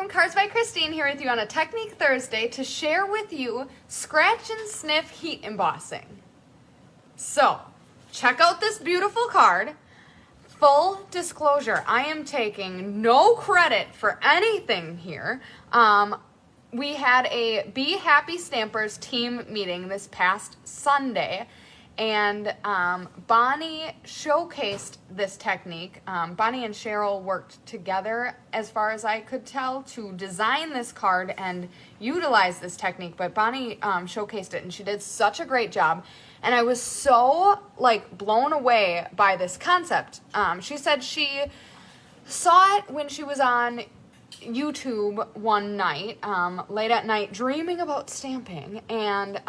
from Cards by Christine here with you on a Technique Thursday to share with you Scratch and Sniff heat embossing. So, check out this beautiful card. Full disclosure, I am taking no credit for anything here. We had a Be Happy Stampers team meeting this past Sunday, and Bonnie showcased this technique. Bonnie and Cheryl worked together, as far as I could tell, to design this card and utilize this technique, but Bonnie showcased it, and she did such a great job. And I was so, blown away by this concept. She said she saw it when she was on YouTube one night, late at night, dreaming about stamping, and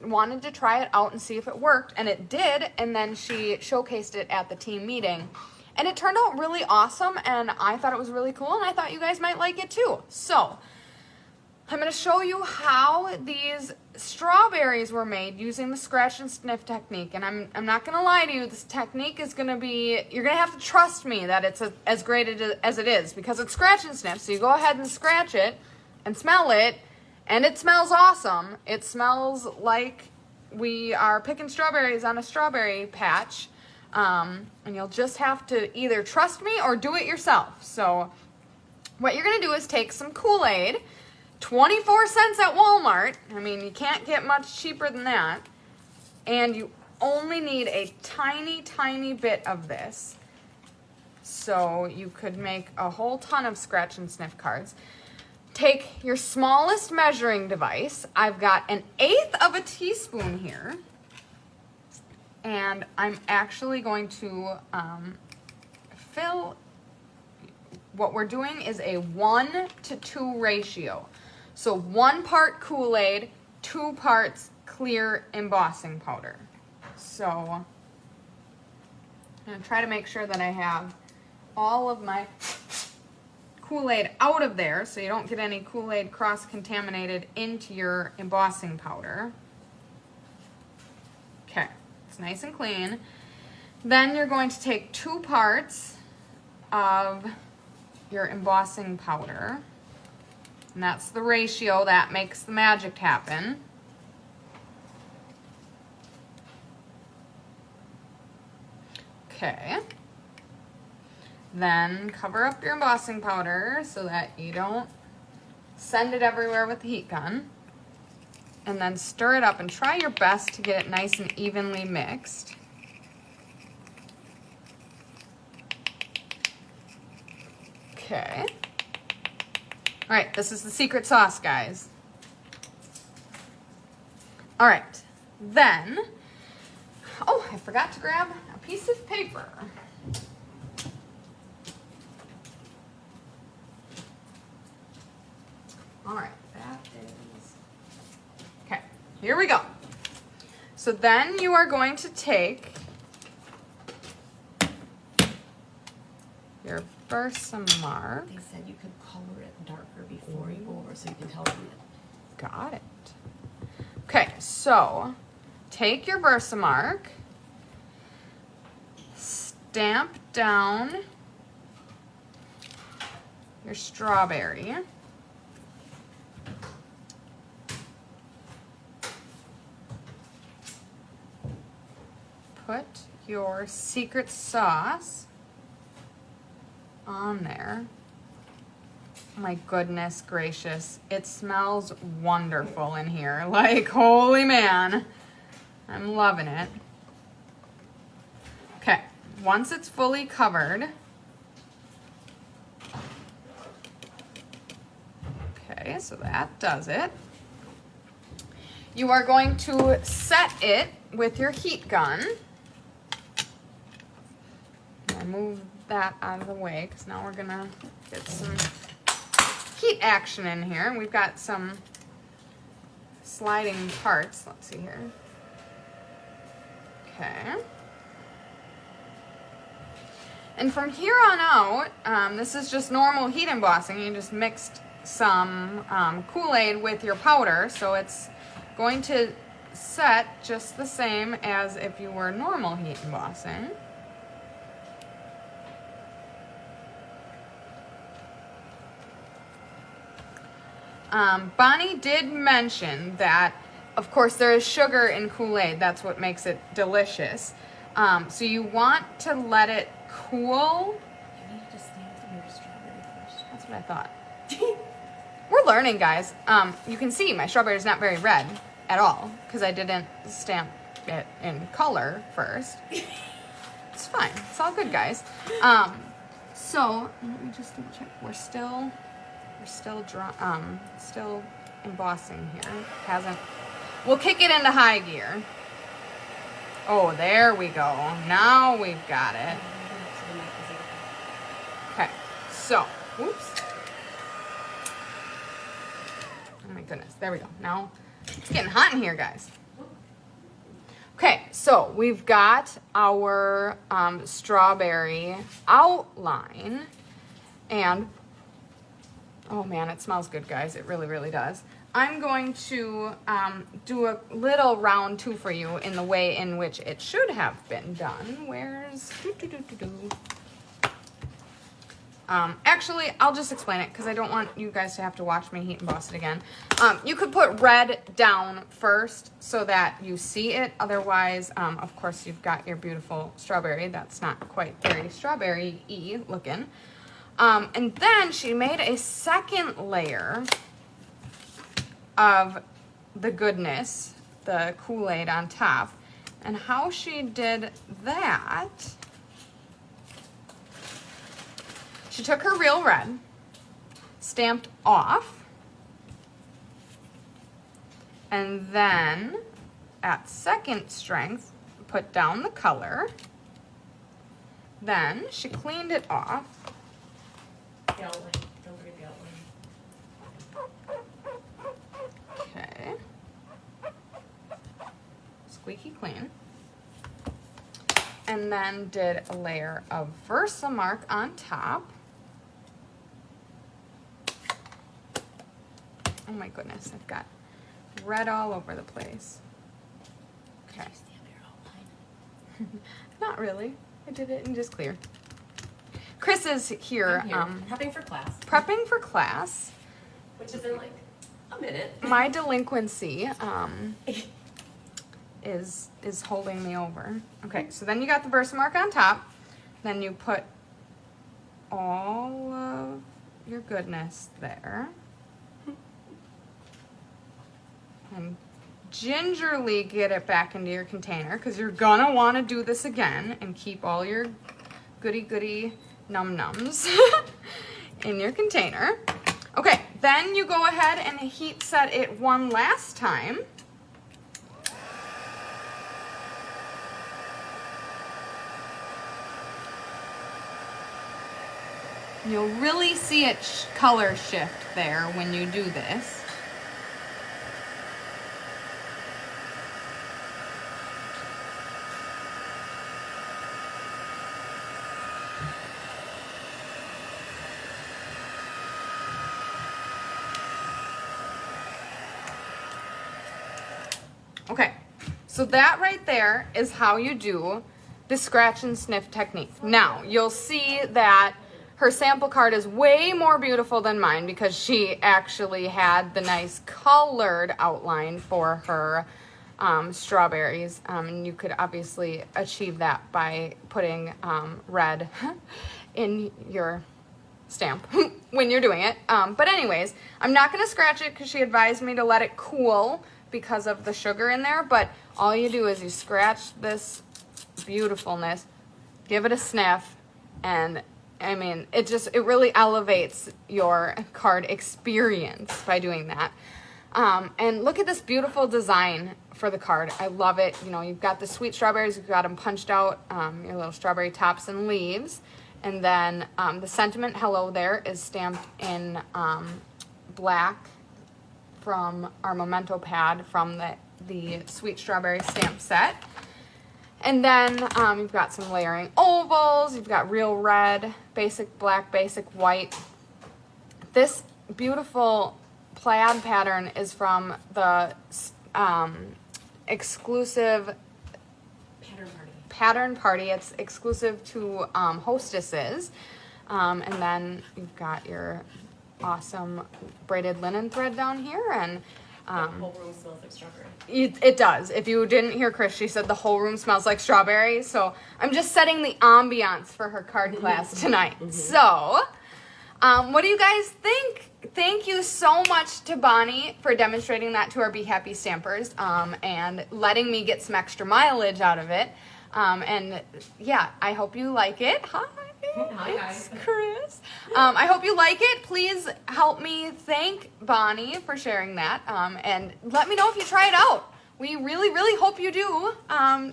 wanted to try it out and see if it worked, and it did, and then she showcased it at the team meeting. And it turned out really awesome, and I thought it was really cool, and I thought you guys might like it too. So, I'm going to show you how these strawberries were made using the Scratch and Sniff technique. And I'm not going to lie to you, this technique is going to be, you're going to have to trust me that it's as great as it is, because it's Scratch and Sniff. So you go ahead and scratch it and smell it, and it smells awesome. It smells like we are picking strawberries on a strawberry patch. And you'll just have to either trust me or do it yourself. So what you're going to do is take some Kool Aid, 24 cents at Walmart. I mean, you can't get much cheaper than that. And you only need a tiny, tiny bit of this. So you could make a whole ton of Scratch and Sniff cards. Take your smallest measuring device. I've got 1/8 of a teaspoon here. And I'm actually going to fill, what we're doing is a 1-to-2 ratio. So 1 part Kool Aid, 2 parts clear embossing powder. So I'm going to try to make sure that I have all of my Kool Aid out of there so you don't get any Kool Aid cross-contaminated into your embossing powder. Okay, it's nice and clean. Then you're going to take 2 parts of your embossing powder. And that's the ratio that makes the magic happen. Okay. Then cover up your embossing powder so that you don't send it everywhere with the heat gun. And then stir it up and try your best to get it nice and evenly mixed. Okay. All right, this is the secret sauce, guys. All right, then, oh, I forgot to grab a piece of paper. All right, that is, okay, here we go. So then you are going to take your Versamark. They said you could color it darker before you go over so you can tell them it. Got it. Okay, so take your Versamark, stamp down your strawberry, put your secret sauce on there. My goodness gracious, it smells wonderful in here. Like, holy man, I'm loving it. Okay, once it's fully covered, okay, so that does it. You are going to set it with your heat gun. I move that out of the way because now we're gonna get some heat action in here. We've got some sliding parts. Let's see here. Okay. And from here on out, this is just normal heat embossing. You just mixed some Kool Aid with your powder, so it's going to set just the same as if you were normal heat embossing. Bonnie did mention that, of course, there is sugar in Kool Aid. That's what makes it delicious. So you want to let it cool. You need to stamp your strawberry first. That's what I thought. We're learning, guys. You can see my strawberry is not very red at all because I didn't stamp it in color first. It's fine. It's all good, guys. So let me just double check. We're still embossing here. We'll kick it into high gear. Oh, there we go. Now we've got it. Okay. So, oops. Oh my goodness. There we go. Now it's getting hot in here, guys. Okay, so we've got our strawberry outline, and oh man, it smells good, guys. It really, really does. I'm going to do a little round 2 for you in the way in which it should have been done. Where's... actually, I'll just explain it because I don't want you guys to have to watch me heat emboss it again. You could put red down first so that you see it. Otherwise, of course, you've got your beautiful strawberry. That's not quite very strawberry-y looking. And then she made a second layer of the goodness, the Kool Aid on top. And how she did that... She took her real red, stamped off, and then at second strength, put down the color. Then she cleaned it off. The outline. Don't forget the outline. Okay. Squeaky clean. And then did a layer of Versamark on top. Oh my goodness, I've got red all over the place. Okay. Not really. I did it in just clear. Chris is here, prepping for class. Prepping for class. Which is in like a minute. My delinquency is holding me over. Okay, so then you got the Versamark on top. Then you put all of your goodness there. And gingerly get it back into your container because you're gonna want to do this again and keep all your goody num-nums in your container. Okay, then you go ahead and heat set it one last time. You'll really see it color shift there when you do this. Okay, so that right there is how you do the scratch and sniff technique. Now, you'll see that her sample card is way more beautiful than mine because she actually had the nice colored outline for her strawberries. And you could obviously achieve that by putting red in your stamp when you're doing it. But anyways, I'm not going to scratch it because she advised me to let it cool because of the sugar in there. But all you do is you scratch this beautifulness, give it a sniff, and I mean, it really elevates your card experience by doing that. And look at this beautiful design for the card. I love it. You know, you've got the sweet strawberries, you've got them punched out, your little strawberry tops and leaves. And then the sentiment hello there is stamped in black from our memento pad from the sweet strawberry stamp set. And then you've got some layering ovals, you've got real red, basic black, basic white. This beautiful plaid pattern is from the exclusive pattern party. It's exclusive to hostesses. And then you've got your awesome braided linen thread down here, and The whole room smells like strawberry. it does. If you didn't hear Chris, she said the whole room smells like strawberry. So I'm just setting the ambiance for her card class tonight. So, what do you guys think? Thank you so much to Bonnie for demonstrating that to our Be Happy Stampers and letting me get some extra mileage out of it. And yeah, I hope you like it. Hi, It's guys. Chris. I hope you like it. Please help me thank Bonnie for sharing that. And let me know if you try it out. We really, really hope you do.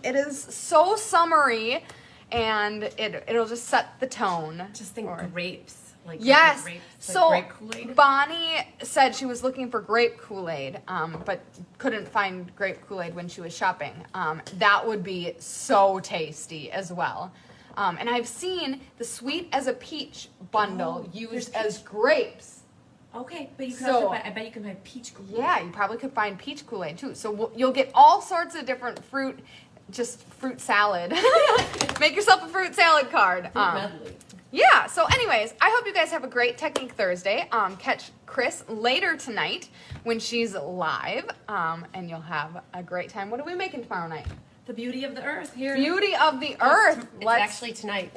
It is so summery, and it'll just set the tone. Just think grapes. Like Yes. Grapes, So grape Kool-Aid. Bonnie said she was looking for grape Kool Aid, but couldn't find grape Kool Aid when she was shopping. That would be so tasty as well. And I've seen the sweet as a peach bundle used as grapes. Okay, but you can So- I bet you can find peach Kool-Aid. Yeah, you probably could find peach Kool Aid too. So you'll get all sorts of different fruit, just fruit salad. Make yourself a fruit salad card. Medley. Yeah, so anyways, I hope you guys have a great Technique Thursday. Catch Chris later tonight when she's live, and you'll have a great time. What are we making tomorrow night? The beauty of the earth here. Beauty of the Earth. It's actually tonight.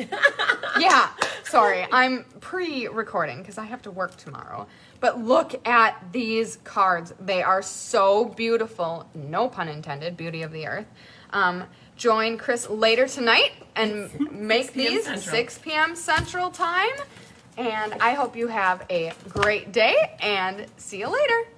Yeah, sorry, I'm pre-recording because I have to work tomorrow. But look at these cards. They are so beautiful. No pun intended, beauty of the earth. Join Chris later tonight and make 6 p.m. these Central. 6 p.m. Central Time. And I hope you have a great day and see you later.